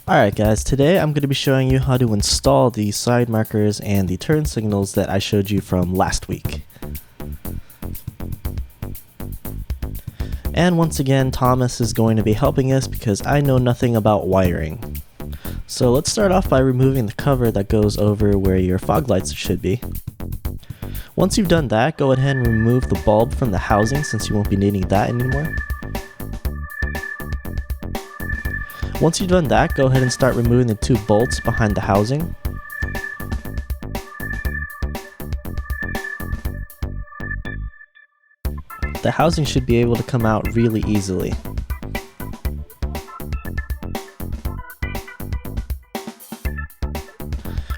Alright guys, today I'm going to be showing you how to install the side markers and the turn signals that I showed you from last week. And once again, Thomas is going to be helping us because I know nothing about wiring. So let's start off by removing the cover that goes over where your fog lights should be. Once you've done that, go ahead and remove the bulb from the housing since you won't be needing that anymore. Once you've done that, go ahead and start removing the two bolts behind the housing. The housing should be able to come out really easily.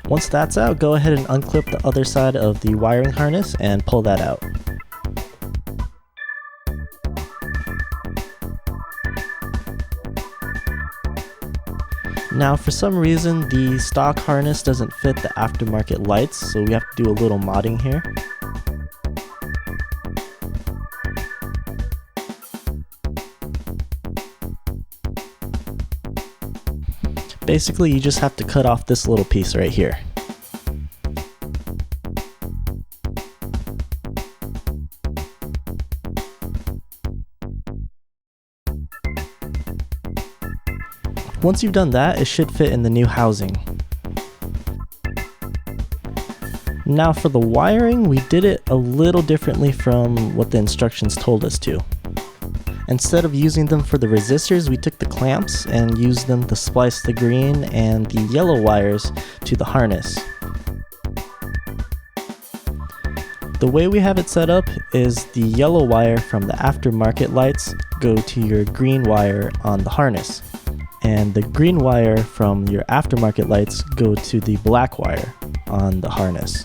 Once that's out, go ahead and unclip the other side of the wiring harness and pull that out. Now for some reason the stock harness doesn't fit the aftermarket lights, so we have to do a little modding here. Basically you just have to cut off this little piece right here. Once you've done that, it should fit in the new housing. Now for the wiring, we did it a little differently from what the instructions told us to. Instead of using them for the resistors, we took the clamps and used them to splice the green and the yellow wires to the harness. The way we have it set up is the yellow wire from the aftermarket lights go to your green wire on the harness, and the green wire from your aftermarket lights go to the black wire on the harness.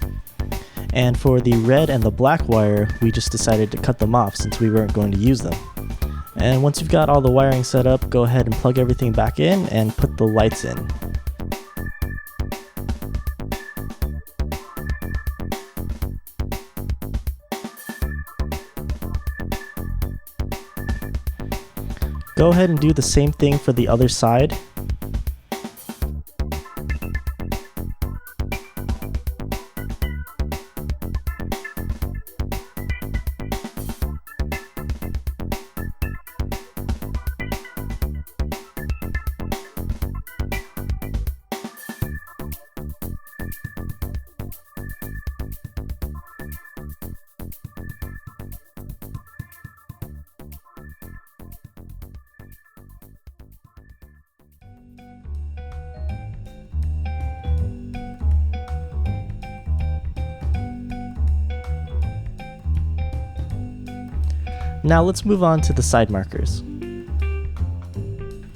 And for the red and the black wire, we just decided to cut them off since we weren't going to use them. And once you've got all the wiring set up, go ahead and plug everything back in and put the lights in. Go ahead and do the same thing for the other side. Now let's move on to the side markers.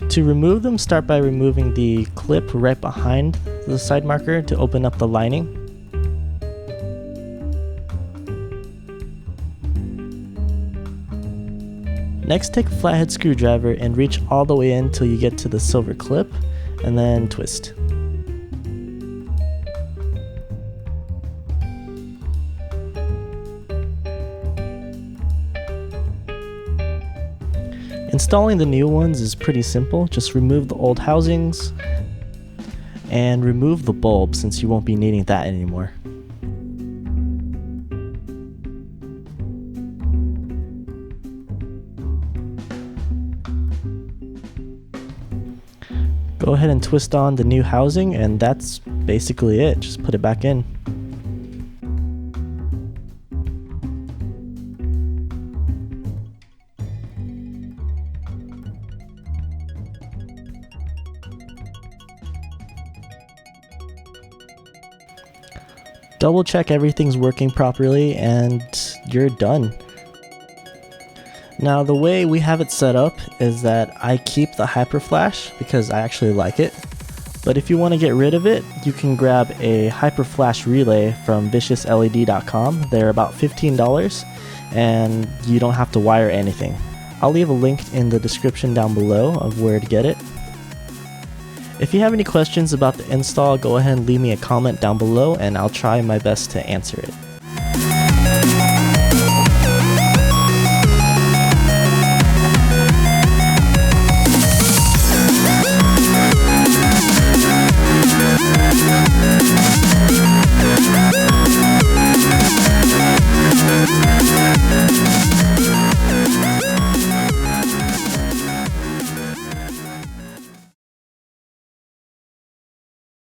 To remove them, start by removing the clip right behind the side marker to open up the lining. Next, take a flathead screwdriver and reach all the way in till you get to the silver clip, and then twist. Installing the new ones is pretty simple. Just remove the old housings and remove the bulb since you won't be needing that anymore. Go ahead and twist on the new housing, and that's basically it. Just put it back in. Double check everything's working properly and you're done. Now the way we have it set up is that I keep the Hyperflash because I actually like it. But if you want to get rid of it, you can grab a Hyperflash relay from viciousled.com. They're about $15 and you don't have to wire anything. I'll leave a link in the description down below of where to get it. If you have any questions about the install, go ahead and leave me a comment down below and I'll try my best to answer it.